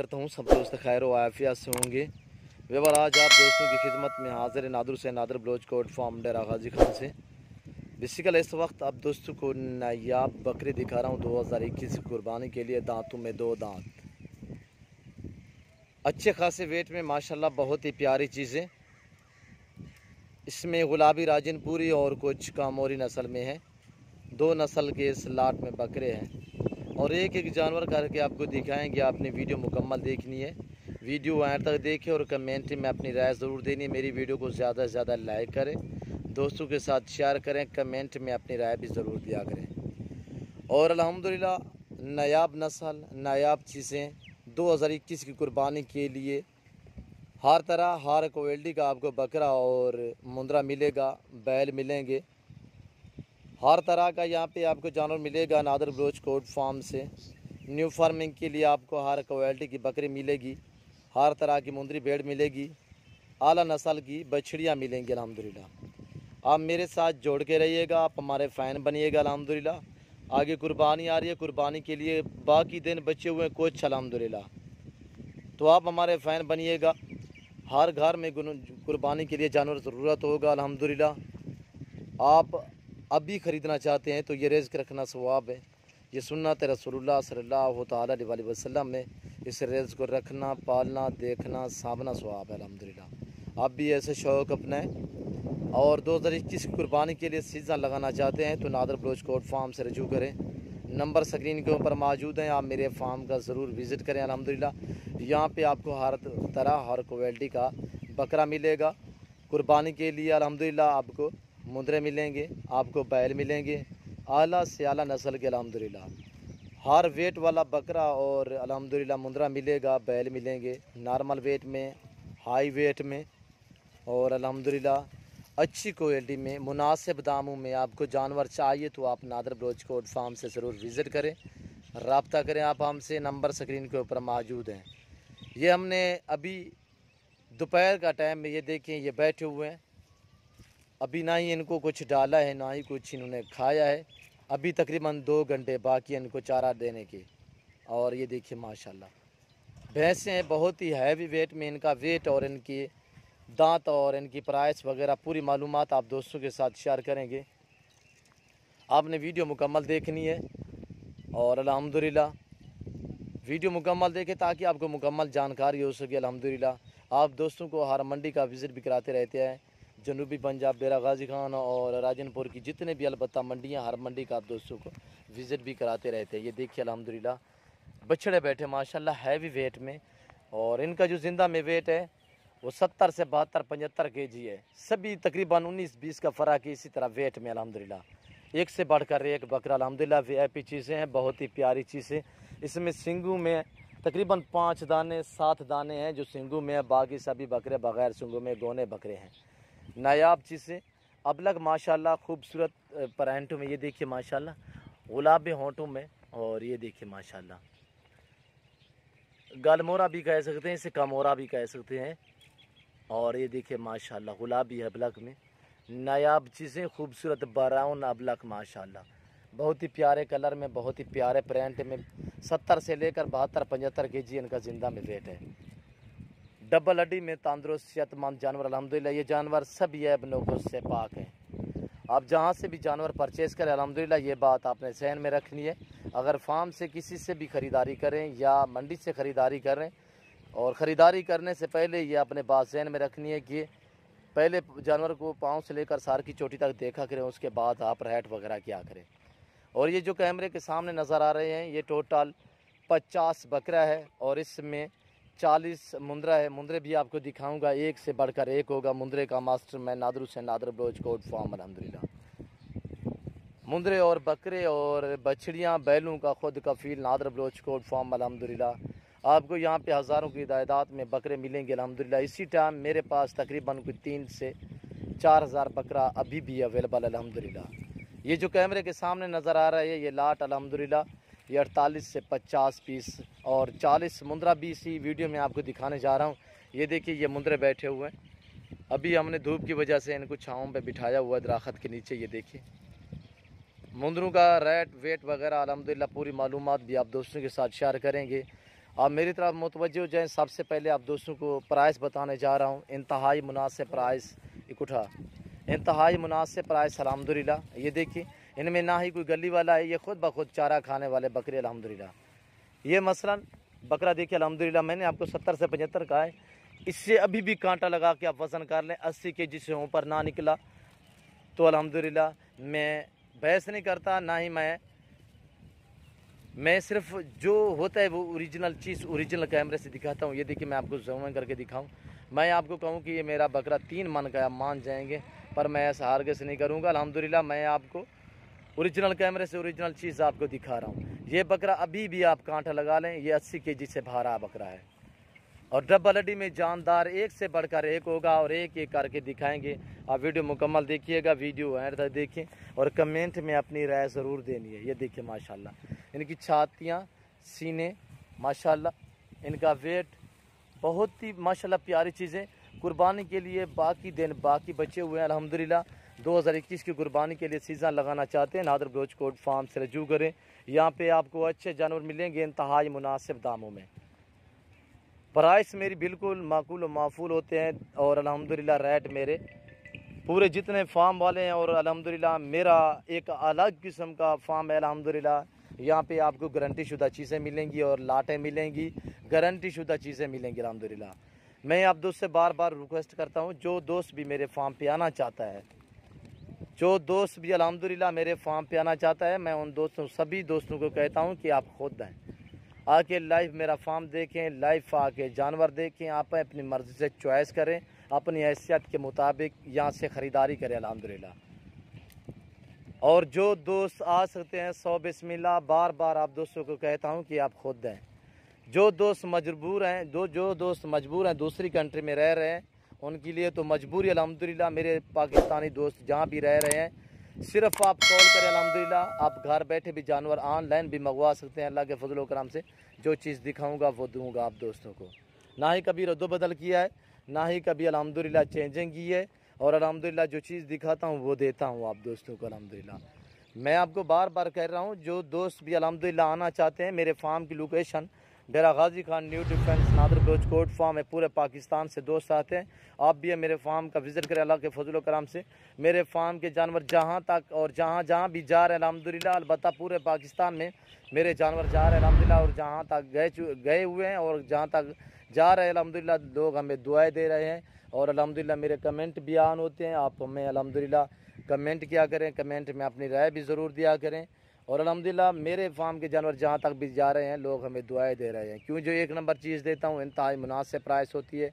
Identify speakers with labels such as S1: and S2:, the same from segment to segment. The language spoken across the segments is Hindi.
S1: करता हूँ सब दोस्त खैर व आफियत से होंगे। वेबर आज आप दोस्तों की खिदमत में हाजिर नादर से नादर बलोच कोट फार्म डेरा गाजी खान से। बेसिकल इस वक्त आप दोस्तों को नायाब बकरी दिखा रहा हूँ 2021 कुर्बानी के लिए। दांतों में 2 दांत, अच्छे खासे वेट में माशाल्लाह, बहुत ही प्यारी चीज़ें। इसमें गुलाबी राजनपुरी और कुछ कामोरी नस्ल में है। 2 नस्ल के इस लाट में बकरे हैं और एक एक जानवर करके आपको दिखाएंगे। आपने वीडियो मुकम्मल देखनी है, वीडियो एंड तक देखें और कमेंट में अपनी राय ज़रूर देनी है। मेरी वीडियो को ज़्यादा से ज़्यादा लाइक करें, दोस्तों के साथ शेयर करें, कमेंट में अपनी राय भी ज़रूर दिया करें। और अल्हम्दुलिल्लाह नायाब नस्ल, नायाब चीज़ें 2021 की कुर्बानी के लिए हर तरह, हर क्वालिटी का आपको बकरा और मुंद्रा मिलेगा, बैल मिलेंगे, हर तरह का यहाँ पे आपको जानवर मिलेगा। नादर बलोच कोट फार्म से न्यू फार्मिंग के लिए आपको हर क्वालिटी की बकरी मिलेगी, हर तरह की मुंदरी भेड़ मिलेगी, आला नस्ल की बछड़ियाँ मिलेंगी। अल्हम्दुलिल्लाह आप मेरे साथ जोड़ के रहिएगा, आप हमारे फ़ैन बनिएगा। अल्हम्दुलिल्लाह आगे कुर्बानी आ रही है, कुर्बानी के लिए बाकी दिन बचे हुए कुछ अल्हम्दुलिल्लाह, तो आप हमारे फ़ैन बनिएगा। हर घर में कुर्बानी के लिए जानवर ज़रूरत होगा। अल्हम्दुलिल्लाह आप अभी ख़रीदना चाहते हैं तो ये रिज़्क़ रखना सवाब है। ये सुन्नत रसूलुल्लाह सल्लल्लाहु अलैहि वसल्लम में इस रिज़्क़ को रखना, पालना, देखना, सामना सवाब है। अल्हम्दुलिल्लाह आप भी ऐसे शौक़ अपनाएं और 2021 की कुर्बानी के लिए सीज़न लगाना चाहते हैं तो नादर बलोच कोट फार्म से रजू करें। नंबर स्क्रीन के ऊपर मौजूद हैं, आप मेरे फार्म का ज़रूर विज़िट करें। अल्हम्दुलिल्लाह यहाँ पे आपको हर तरह, हर क्वालिटी का बकरा मिलेगा कुर्बानी के लिए। अल्हम्दुलिल्लाह आपको मुंदरे मिलेंगे, आपको बैल मिलेंगे, आला से आला नस्ल के। अल्हम्दुलिल्लाह हर वेट वाला बकरा और अल्हम्दुलिल्लाह मुंदरा मिलेगा, बैल मिलेंगे, नॉर्मल वेट में, हाई वेट में और अल्हम्दुलिल्लाह अच्छी क्वालिटी में, मुनासिब दामों में। आपको जानवर चाहिए तो आप नादर बलोच कोट फार्म से ज़रूर विज़िट करें, रब्ता करें आप हमसे। नंबर स्क्रीन के ऊपर मौजूद हैं। ये हमने अभी दोपहर का टाइम में, ये देखें ये बैठे हुए हैं, अभी ना ही इनको कुछ डाला है, ना ही कुछ इन्होंने खाया है। अभी तकरीबन 2 घंटे बाकी इनको चारा देने के। और ये देखिए माशाल्लाह भैंसें बहुत ही हैवी वेट में, इनका वेट और इनकी दांत और इनकी प्राइस वगैरह पूरी मालूमात आप दोस्तों के साथ शेयर करेंगे। आपने वीडियो मुकम्मल देखनी है और अल्हम्दुलिल्लाह वीडियो मुकम्मल देखें ताकि आपको मुकम्मल जानकारी हो सके। अल्हम्दुलिल्लाह आप दोस्तों को हर मंडी का विज़िट भी कराते रहते हैं, जनूबी पंजाब, डेरा गाजी खान और राजनपुर की जितने भी अलबत्ता मंडियाँ, हर मंडी का आप दोस्तों को विज़िट भी कराते रहते हैं। ये देखिए अल्हम्दुलिल्लाह बछड़े बैठे माशाल्लाह हैवी वेट में, और इनका जो ज़िंदा में वेट है वो 70 से 72, 75 kg है। सभी तकरीबन 19-20 का फ़र्क है इसी तरह वेट में। अल्हम्दुलिल्लाह एक से बढ़कर एक बकरा। अल्हम्दुलिल्लाह VIP चीज़ें हैं, बहुत ही प्यारी चीज़ें। इसमें सिंगू में तकरीबन 5 दाने 7 दाने हैं जो सिंगू में है, बाकी सभी बकरे बग़ैर सिंगू में गोने बकरे हैं। नायाब चीज़ें अबलग माशाल्लाह खूबसूरत पैरेंटों में। ये देखिए माशाल्लाह गुलाबी होंठों में, और ये देखिए माशाल्लाह गलमोरा भी कह सकते हैं, इसे कमोरा भी कह सकते हैं। और ये देखिए माशाल्लाह गुलाबी अबलग में नायाब चीज़ें, खूबसूरत ब्राउन अबलग माशाल्लाह, बहुत ही प्यारे कलर में, बहुत ही प्यारे प्रिंट में। 70 से लेकर 72-75 kg इनका ज़िंदा में वेट है। डबल हड्डी में तंदुरुस्त सेहतमंद जानवर। अल्हम्दुलिल्लाह ये जानवर सब ऐब नोक़स से पाक हैं। आप जहाँ से भी जानवर परचेज़ करें अल्हम्दुलिल्लाह ये बात आपने ज़हन में रखनी है। अगर फार्म से किसी से भी ख़रीदारी करें या मंडी से ख़रीदारी करें, और ख़रीदारी करने से पहले ये अपने बात ज़हन में रखनी है कि पहले जानवर को पाँव से लेकर सार की चोटी तक देखा करें, उसके बाद आप रेट वगैरह क्या करें। और ये जो कैमरे के सामने नज़र आ रहे हैं ये टोटल 50 बकरा है और इसमें 40 मुंदरा है। मुंदरे भी आपको दिखाऊंगा, एक से बढ़कर एक होगा। मुंदरे का मास्टर मैं नादर हुसैन, नादर बलोच कोट फार्म। अल्हम्दुलिल्लाह मुंदरे और बकरे और बछड़ियाँ बैलों का खुद कफील नादर बलोच कोट फार्म। अल्हम्दुलिल्लाह आपको यहाँ पे हज़ारों की तादाद में बकरे मिलेंगे। अल्हम्दुलिल्लाह इसी टाइम मेरे पास तकरीबन कोई 3 से 4 हज़ार बकरा अभी भी अवेलेबल। अल्हम्दुलिल्लाह ये जो कैमरे के सामने नज़र आ रहा है ये लाट अल्हम्दुलिल्लाह ये 48 से 50 पीस और 40 मुंदरा भी इसी वीडियो में आपको दिखाने जा रहा हूँ। ये देखिए ये मुंदरे बैठे हुए हैं, अभी हमने धूप की वजह से इनको छाँव पे बिठाया हुआ है दरख्त के नीचे। ये देखिए मुंदरों का रेट वेट वगैरह अल्हम्दुलिल्लाह पूरी मालूमात भी आप दोस्तों के साथ शेयर करेंगे। आप मेरी तरफ मुतवज्जो हो जाएँ। सबसे पहले आप दोस्तों को प्राइस बताने जा रहा हूँ। इंतहाई मुनासिब प्राइस, इकट्ठा इंतहाई मुनासिब प्राइस अल्हम्दुलिल्लाह। ये देखिए, इनमें ना ही कोई गली वाला है, ये खुद ब खुद चारा खाने वाले बकरे अल्हम्दुलिल्लाह। ये मसलन बकरा देखिए अल्हम्दुलिल्लाह, मैंने आपको 70 से 75 कहा है। इससे अभी भी कांटा लगा के आप वज़न कर लें, 80 केजी से ऊपर ना निकला तो अल्हम्दुलिल्लाह मैं बहस नहीं करता, ना ही मैं सिर्फ जो होता है वो ओरिजिनल चीज़ ओरिजिनल कैमरे से दिखाता हूँ। ये देखिए, मैं आपको जूम करके दिखाऊँ। मैं आपको कहूँ कि ये मेरा बकरा 3 मन का, आप मान जाएंगे, पर मैं ऐसा हरगिज़ नहीं करूँगा अल्हम्दुलिल्लाह। मैं आपको ओरिजिनल कैमरे से ओरिजिनल चीज़ आपको दिखा रहा हूँ। ये बकरा अभी भी आप कांटा लगा लें, ये 80 केजी से भारा बकरा है और डबल हड्डी में जानदार, एक से बढ़कर एक होगा और एक एक करके दिखाएंगे। आप वीडियो मुकम्मल देखिएगा, वीडियो एंड तक देखें और कमेंट में अपनी राय ज़रूर देनी है। ये देखिए माशाल्लाह, इनकी छातियाँ, सीने माशाल्लाह, इनका वेट बहुत ही माशाल्लाह प्यारी चीज़ें। कुर्बानी के लिए बाकी दिन बाकी बचे हुए हैं अल्हम्दुलिल्लाह। 2021 की कुर्बानी के लिए सीज़न लगाना चाहते हैं, नादर बलोच कोट फार्म से रजू करें। यहाँ पे आपको अच्छे जानवर मिलेंगे इंतहाई मुनासिब दामों में। प्राइस मेरी बिल्कुल माकूल व माफूल होते हैं और अल्हम्दुलिल्लाह रेट मेरे पूरे जितने फार्म वाले हैं, और अल्हम्दुलिल्लाह मेरा एक अलग किस्म का फार्म है अल्हम्दुलिल्लाह। यहाँ पे आपको गारंटी शुदा चीज़ें मिलेंगी और लाटें मिलेंगी, गारंटी शुदा चीज़ें मिलेंगी अल्हम्दुलिल्लाह। मैं आप दोस्त से बार बार रिक्वेस्ट करता हूँ, जो दोस्त भी मेरे फार्म पे आना चाहता है, जो दोस्त भी अल्हम्दुलिल्लाह मेरे फार्म पे आना चाहता है, मैं उन दोस्तों सभी दोस्तों को कहता हूँ कि आप खुद आएँ, आके लाइव मेरा फार्म देखें, लाइव आके जानवर देखें, आप अपनी मर्ज़ी से चॉइस करें, अपनी हैसियत के मुताबिक यहाँ से ख़रीदारी करें अल्हम्दुलिल्लाह। और जो दोस्त आ सकते हैं 100 बिस्मिल्लाह। बार बार आप दोस्तों को कहता हूँ कि आप खुद दें। जो दोस्त मजबूर हैं, जो दोस्त मजबूर हैं, दूसरी कंट्री में रह रहे हैं, उनके लिए तो मजबूरी अल्हम्दुलिल्लाह। मेरे पाकिस्तानी दोस्त जहाँ भी रह रहे हैं, सिर्फ आप कॉल करें अल्हम्दुलिल्लाह। आप घर बैठे भी जानवर ऑनलाइन भी मंगवा सकते हैं। अल्लाह के फजल व करम से जो चीज़ दिखाऊंगा वो दूंगा आप दोस्तों को। ना ही कभी रद्दो बदल किया है, ना ही कभी अल्हम्दुलिल्लाह चेंजिंग की है, और अल्हम्दुलिल्लाह जो चीज़ दिखाता हूँ वो देता हूँ आप दोस्तों को अल्हम्दुलिल्लाह। मैं आपको बार बार कह रहा हूँ, जो दोस्त भी अल्हम्दुलिल्लाह आना चाहते हैं, मेरे फार्म की location Dera Ghazi Khan New Defence Nadir Baloch coat farm है। पूरे पाकिस्तान से दोस्त आते हैं, आप भी मेरे फार्म का विज़िट करें अल्लाह के फजल व करम से। मेरे फार्म के जानवर जहाँ तक और जहाँ भी जा रहे हैं अल्हम्दुलिल्लाह, अलबत्ता पूरे पाकिस्तान में मेरे जानवर जा रहे हैं अल्हम्दुलिल्लाह, और जहाँ तक गए हुए हैं और जहाँ तक जा रहे हैं अल्हम्दुलिल्लाह, लोग हमें दुआएं दे रहे हैं और अल्हम्दुलिल्लाह मेरे कमेंट भी आन होते हैं। आप हमें अल्हम्दुलिल्लाह कमेंट किया करें, कमेंट में अपनी राय भी ज़रूर दिया करें। और अल्हम्दुलिल्लाह मेरे फार्म के जानवर जहाँ तक भी जा रहे हैं, लोग हमें दुआएं दे रहे हैं, क्यों जो एक नंबर चीज़ देता हूँ इंतहाई मुनासिब प्राइस होती है।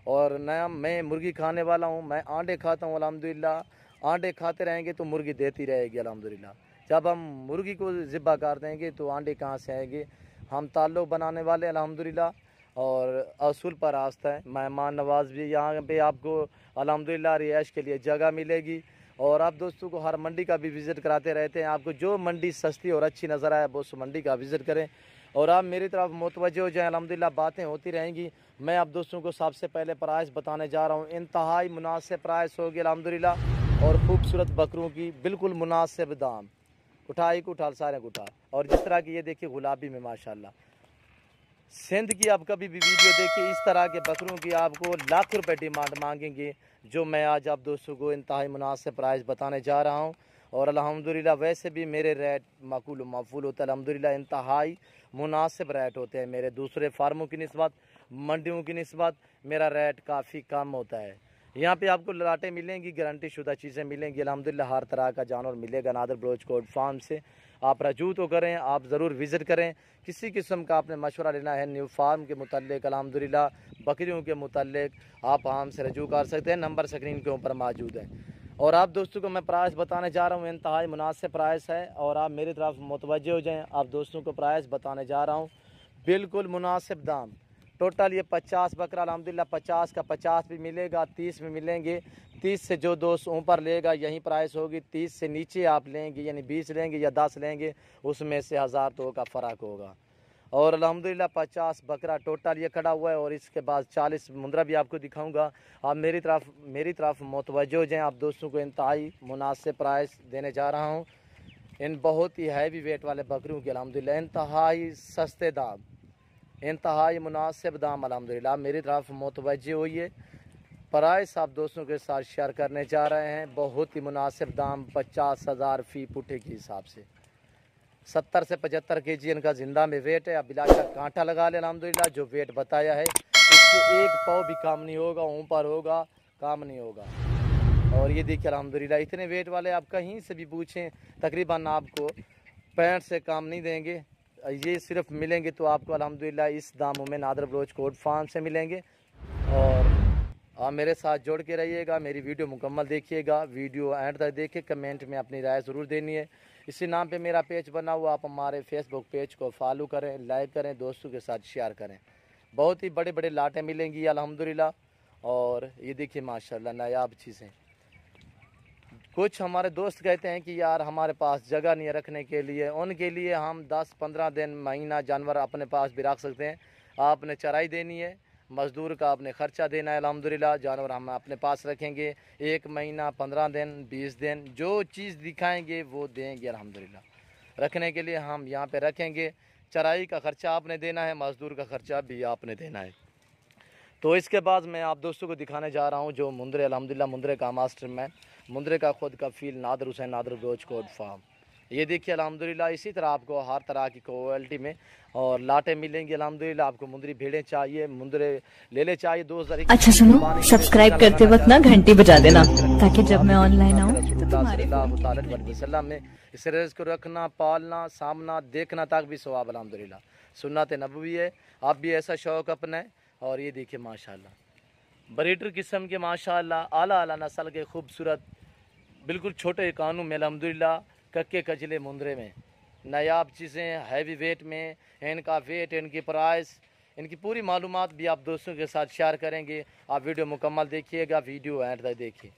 S1: और नया मैं मुर्गी खाने वाला हूँ, मैं आंडे खाता हूँ अल्हम्दुलिल्लाह। आंडे खाते रहेंगे तो मुर्गी देती रहेगी अल्हम्दुलिल्लाह। जब हम मुर्गी को ज़िब्हा कर देंगे तो आंडे कहाँ से आएंगे। हम ताल्लुक़ बनाने वाले अल्हम्दुलिल्लाह और असूल पर आस्था है। मेहमान नवाज भी यहाँ पे आपको अल्हम्दुलिल्लाह रिहाइश के लिए जगह मिलेगी। और आप दोस्तों को हर मंडी का भी विज़िट कराते रहते हैं। आपको जो मंडी सस्ती और अच्छी नज़र आए वो उस मंडी का विज़िट करें और आप मेरी तरफ मुतवज्जो हो जाएँ। अल्हम्दुलिल्लाह बातें होती रहेंगी। मैं आप दोस्तों को सबसे पहले प्राइस बताने जा रहा हूँ। इंतहाई मुनासिब प्राइस होगी अल्हम्दुलिल्लाह, और खूबसूरत बकरों की बिल्कुल मुनासिब दाम। उठाई को उठा सारे को उठा। और जिस तरह की ये देखिए गुलाबी में माशाल्लाह सिंध की, आप कभी भी वीडियो देखिए, इस तरह के बकरों की आपको लाख रुपए डिमांड मांगेंगे, जो मैं आज आप दोस्तों को इंतहाई मुनासिब प्राइस बताने जा रहा हूं। और अल्हम्दुलिल्लाह वैसे भी मेरे रेट माकूल व माफूल होता है अल्हम्दुलिल्लाह, इंतहाई मुनासिब रेट होते हैं मेरे। दूसरे फार्मों की निस्बत, मंडियों की निस्बत मेरा रेट काफ़ी कम होता है। यहाँ पे आपको लाटें मिलेंगी, गारंटी शुदा चीज़ें मिलेंगी अल्हम्दुलिल्लाह। हर तरह का जानवर मिलेगा नादर बलोच कोट फार्म से। आप रजू तो करें, आप ज़रूर विज़िट करें। किसी किस्म का आपने मशवरा लेना है न्यू फार्म के मुतल्लिक अल्हम्दुलिल्लाह, बकरियों के मुतल्लिक, आप हमसे रजू कर सकते हैं। नंबर स्क्रीन के ऊपर मौजूद है। और आप दोस्तों को मैं प्राइस बताने जा रहा हूँ, इंतहाई मुनासिब प्राइस है और आप मेरी तरफ मुतवज्जो हो जाएँ। आप दोस्तों को प्राइस बताने जा रहा हूँ, बिल्कुल मुनासिब दाम। टोटल ये 50 बकरा अल्हम्दुलिल्लाह, 50 का 50 भी मिलेगा, 30 भी मिलेंगे। 30 से जो दोस्त ऊपर लेगा यही प्राइस होगी। 30 से नीचे आप लेंगे, यानी 20 लेंगे या 10 लेंगे, उसमें से 1000 तो का फ़र्क होगा। और अल्हम्दुलिल्लाह 50 बकरा टोटल ये खड़ा हुआ है। और इसके बाद 40 मुंद्रा भी आपको दिखाऊंगा। आप मेरी तरफ मुतवज्जो हो जाएँ। आप दोस्तों को इंतहाई मुनासिब प्राइस देने जा रहा हूँ इन बहुत ही हैवी वेट वाले बकरियों के अल्हम्दुलिल्लाह, इंतहाई सस्ते दाम। इंतहाई मुनासिब दाम अल्हम्दुलिल्लाह। मेरी तरफ मुतवज्जे होइए, प्राइस आप दोस्तों के साथ शेयर करने जा रहे हैं। बहुत ही मुनासिब दाम, 50,000 फ़ी पुठे के हिसाब से। 70 से 75 केजी इनका ज़िंदा में वेट है। अब बिलाशक कांटा लगा ले अल्हम्दुलिल्लाह, जो वेट बताया है इससे एक पाव भी काम नहीं होगा, ऊपर होगा काम नहीं होगा। और ये देखिए अल्हम्दुलिल्लाह, इतने वेट वाले आप कहीं से भी पूछें तकरीबन आपको 65 से काम नहीं देंगे। ये सिर्फ मिलेंगे तो आपको अल्हम्दुलिल्लाह इस दामों में नादर बलोच कोट फार्म से मिलेंगे। और आप मेरे साथ जोड़ के रहिएगा, मेरी वीडियो मुकम्मल देखिएगा, वीडियो एंड तक देखिए, कमेंट में अपनी राय ज़रूर देनी है। इसी नाम पे मेरा पेज बना हुआ, आप हमारे फेसबुक पेज को फॉलो करें, लाइक करें, दोस्तों के साथ शेयर करें। बहुत ही बड़े बड़े लाटें मिलेंगी अल्हम्दुलिल्लाह। और ये देखिए माशाल्लाह नायाब चीज़ें। कुछ हमारे दोस्त कहते हैं कि यार हमारे पास जगह नहीं है रखने के लिए, उनके लिए हम 10-15 दिन महीना जानवर अपने पास भी रख सकते हैं। आपने चराई देनी है, मज़दूर का आपने ख़र्चा देना है अल्हम्दुलिल्लाह। जानवर हम अपने पास रखेंगे 1 महीना, 15 दिन, 20 दिन, जो चीज़ दिखाएंगे वो देंगे अल्हम्दुलिल्लाह। रखने के लिए हम यहाँ पे रखेंगे। चराई का ख़र्चा आपने देना है, मज़दूर का ख़र्चा भी आपने देना है। तो इसके बाद मैं आप दोस्तों को दिखाने जा रहा हूँ जो मुंद्रे अल्हम्दुलिल्लाह मुंद्रे का मास्टर मैन, मुंद्रे का खुद का फील नादर हुसैन नादर बलोच कोट फार्म। ये देखिए अल्हम्दुलिल्लाह, इसी तरह आपको हर तरह की क्वालिटी में और लाटें मिलेंगी अल्हम्दुलिल्लाह। आपको मुंदरी भेड़ें चाहिए, मुंद्रे लेले चाहिए 2021।
S2: अच्छा सुनो, सब्सक्राइब करते वक्त ना घंटी बजा देना ताकि जब मैं ऑनलाइन आऊँ तो तुम्हारे
S1: वसल्लम में इस रेस को रखना, पालना, सामना, देखना तक भी सवाब अल्हम्दुलिल्लाह सुन्नत नबवी है। आप भी ऐसा शौक़ अपनाएं। और ये देखिए माशाल्लाह ब्रीडर किस्म के माशाल्लाह आला आला नस्ल के खूबसूरत बिल्कुल छोटे कानून में अल्हम्दुलिल्लाह कक्के कचले मुंद्रे में नायाब चीज़ें हैवी वेट में। इनका वेट, इनकी प्राइस, इनकी पूरी मालूमात भी आप दोस्तों के साथ शेयर करेंगे। आप वीडियो मुकम्मल देखिएगा, वीडियो एंड तक देखिए,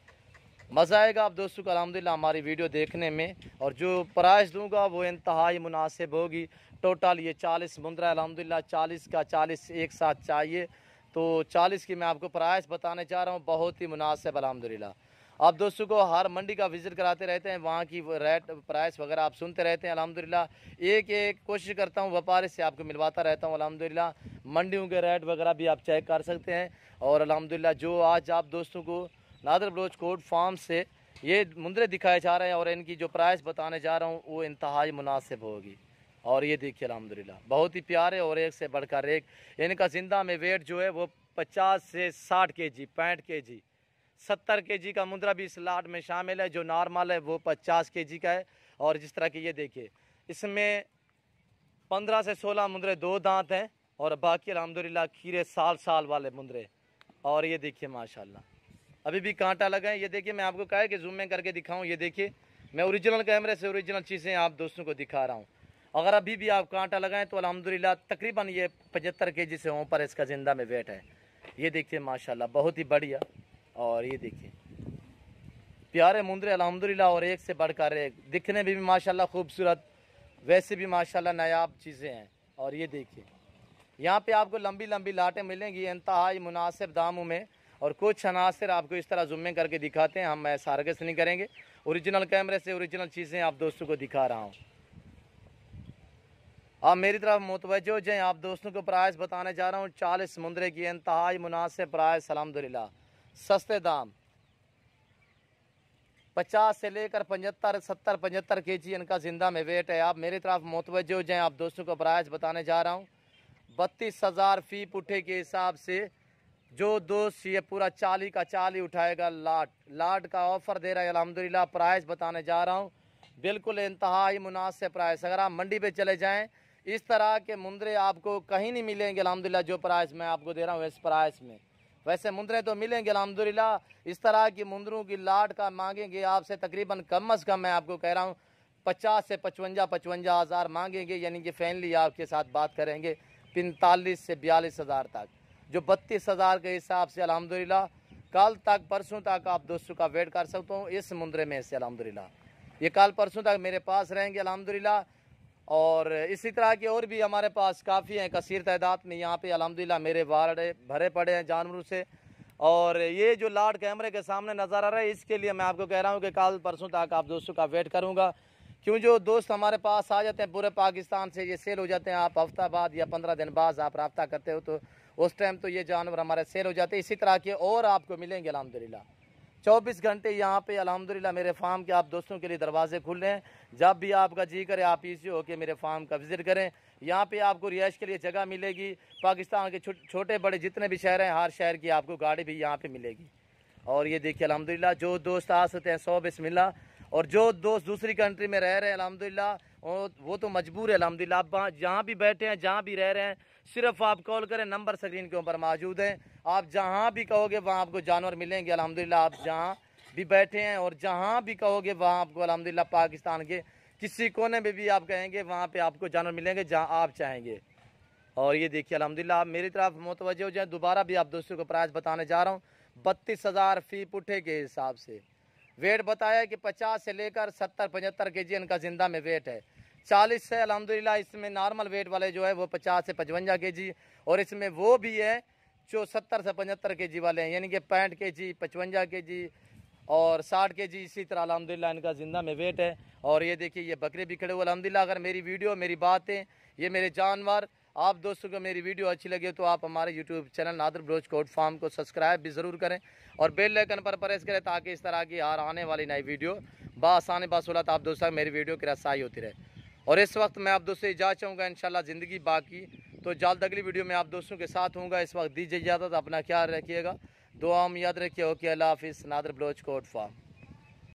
S1: मज़ा आएगा आप दोस्तों को अल्हम्दुलिल्लाह हमारी वीडियो देखने में। और जो प्राइस दूंगा वो इंतहाई मुनासिब होगी। टोटल ये 40 मुंद्रा अल्हम्दुलिल्लाह, 40 का 40 एक साथ चाहिए तो 40 की मैं आपको प्राइस बताने जा रहा हूँ, बहुत ही मुनासिब अल्हम्दुलिल्लाह। आप दोस्तों को हर मंडी का विज़िट कराते रहते हैं, वहाँ की रेट प्राइस वगैरह आप सुनते रहते हैं अल्हम्दुलिल्लाह। एक एक कोशिश करता हूँ व्यापारी से आपको मिलवाता रहता हूँ अल्हम्दुलिल्लाह। मंडियों के रेट वगैरह भी आप चेक कर सकते हैं। और अल्हम्दुलिल्लाह जो आज आप दोस्तों को नादर बलोच कोट फार्म से ये मुंद्रे दिखाए जा रहे हैं और इनकी जो प्राइस बताने जा रहा हूँ वो इंतहाई मुनासिब होगी। और ये देखिए अल्हम्दुलिल्लाह बहुत ही प्यारे और एक से बढ़कर एक। इनका ज़िंदा में वेट जो है वो 50 से 60 केजी, 65 केजी, 70 केजी का मुंद्रा भी इस लाट में शामिल है। जो नॉर्मल है वो 50 केजी का है। और जिस तरह की ये देखिए, इसमें 15 से 16 मुंद्रे 2 दांत हैं और बाकी अल्हम्दुलिल्लाह खीरे साल वाले मुंद्रे। और ये देखिए माशाल्लाह अभी भी कांटा लगा है। ये देखिए मैं आपको कहा है कि जूम में करके दिखाऊं। ये देखिए मैं ओरिजिनल कैमरे से ओरिजिनल चीज़ें आप दोस्तों को दिखा रहा हूँ। अगर अभी भी आप कांटा लगाएं तो अल्हम्दुलिल्लाह तकरीबन ये 75 केजी से ऊपर इसका ज़िंदा में वेट है। ये देखिए माशाल्लाह बहुत ही बढ़िया। और ये देखिए प्यारे मुंद्रे अल्हम्दुलिल्लाह और एक से बढ़कर एक, दिखने में भी माशाल्लाह खूबसूरत, वैसे भी माशाल्लाह नायाब चीज़ें हैं। और ये देखिए यहाँ पे आपको लंबी लंबी लाटें मिलेंगी इंतहाई मुनासिब दामों में। और कुछ अनासर आपको इस तरह जूम करके दिखाते हैं, हम ऐसा हरगिज़ नहीं करेंगे, ओरिजिनल कैमरे से ओरिजिनल चीज़ें आप दोस्तों को दिखा रहा हूँ। आप मेरी तरफ मुतवज्जो हो जाएँ। आप दोस्तों को प्राइस बताने जा रहा हूँ 40 मुंद्रे की इंतहाई मुनासिब प्राइस अल्हम्दुलिल्लाह, सस्ते दाम। 50 से लेकर 75, 70, 75 केजी इनका ज़िंदा में वेट है। आप मेरी तरफ मुतवज्जो हो जाएँ। आप दोस्तों को प्राइस बताने जा रहा हूँ 32,000 फ़ी पुठे के हिसाब से। जो दोस्त ये पूरा 40 का 40 उठाएगा लाट का ऑफ़र दे रहा है अल्हम्दुलिल्लाह। प्राइस बताने जा रहा हूँ बिल्कुल इंतहाई मुनासिब प्राइस। अगर आप मंडी पे चले जाएं इस तरह के मुंद्रे आपको कहीं नहीं मिलेंगे अल्हम्दुलिल्लाह। जो प्राइस मैं आपको दे रहा हूँ इस प्राइस में, वैसे मुंद्रे तो मिलेंगे अल्हम्दुलिल्लाह। इस तरह की मुंद्रों की लाट का मांगेंगे आपसे तकरीबन कम अज़ कम मैं आपको कह रहा हूँ 50 से 55 हज़ार मांगेंगे, यानी कि फैमिली आपके साथ बात करेंगे 45 से 42 हज़ार तक। जो 32,000 के हिसाब से अल्हम्दुलिल्लाह कल तक परसों तक आप दोस्तों का वेट कर सकता हूँ इस मुंद्रे में से अल्हम्दुलिल्लाह। ये कल परसों तक मेरे पास रहेंगे अल्हम्दुलिल्लाह। और इसी तरह के और भी हमारे पास काफ़ी हैं, कसीर तादाद में यहाँ पे अल्हम्दुलिल्लाह मेरे वार्ड भरे पड़े हैं जानवरों से। और ये जो लाट कैमरे के सामने नज़र आ रहा है इसके लिए मैं आपको कह रहा हूँ कि कल परसों तक आप दोस्तों का वेट करूँगा, क्यों जो दोस्त हमारे पास आ जाते हैं पूरे पाकिस्तान से, ये सेल हो जाते हैं। आप हफ्ता बाद या 15 दिन बाद आप रब्ता करते हो तो उस टाइम तो ये जानवर हमारे सेल हो जाते हैं। इसी तरह के और आपको मिलेंगे अल्हम्दुलिल्लाह। 24 घंटे यहाँ पे अल्हम्दुलिल्लाह मेरे फार्म के आप दोस्तों के लिए दरवाजे खुल रहे हैं। जब भी आपका जी करे आप इसी होके मेरे फार्म का विजिट करें। यहाँ पे आपको रिहाइश के लिए जगह मिलेगी। पाकिस्तान के छोटे बड़े जितने भी शहर हैं, हर शहर की आपको गाड़ी भी यहाँ पे मिलेगी। और ये देखिए अल्हम्दुलिल्लाह जो दोस्त आ सकते हैं 100 बिस्मिल्लाह। और जो दोस्त दूसरी कंट्री में रह रहे हैं अल्हम्दुलिल्लाह वो तो मजबूर है अल्हम्दुलिल्लाह। आप जहाँ भी बैठे हैं, जहाँ भी रह रहे हैं, सिर्फ आप कॉल करें, नंबर स्क्रीन के ऊपर मौजूद है। आप जहाँ भी कहोगे वहाँ आपको जानवर मिलेंगे अल्हम्दुलिल्लाह। आप जहाँ भी बैठे हैं और जहाँ भी कहोगे वहाँ आपको अल्हम्दुलिल्लाह पाकिस्तान के किसी कोने में भी आप कहेंगे वहाँ पे आपको जानवर मिलेंगे जहाँ आप चाहेंगे। और ये देखिए अल्हम्दुलिल्लाह आप मेरी तरफ मुतवज्जो हो जाए। दोबारा भी आप दोस्तों को प्राइस बताने जा रहा हूँ। 32,000 फी पुट्ठे के हिसाब से। वेट बताया कि 50 से लेकर 70-75 kg इनका जिंदा में वेट है। 40 से अल्हम्दुलिल्लाह इसमें नॉर्मल वेट वाले जो है वो 50 से 55 kg, और इसमें वो भी है जो 70 से 75 kg वाले हैं, यानी कि 65 kg, 55 kg और 60 kg। इसी तरह अल्हम्दुलिल्लाह इनका जिंदा में वेट है। और ये देखिए ये बकरे भी खड़े हुए अल्हम्दुलिल्लाह। अगर मेरी वीडियो, मेरी बातें, ये मेरे जानवर आप दोस्तों को मेरी वीडियो अच्छी लगे तो आप हमारे YouTube channel Nadir Baloch goat farm को सब्सक्राइब भी ज़रूर करें और बेल आइकन पर प्रेस करें ताकि इस तरह की हर आने वाली नई वीडियो बासानी बासुलत आप दोस्तों मेरी वीडियो की रसाई होती रहे। और इस वक्त मैं आप दोस्तों इजाज़त चाहूँगा, इंशाल्लाह ज़िंदगी बाकी तो जल्द अगली वीडियो में आप दोस्तों के साथ होऊंगा। इस वक्त दीजिए इजाज़त, अपना ख्याल रखिएगा, दुआ में याद रखिए। ओके, अल्लाह हाफिज़। Nadir Baloch goat farm.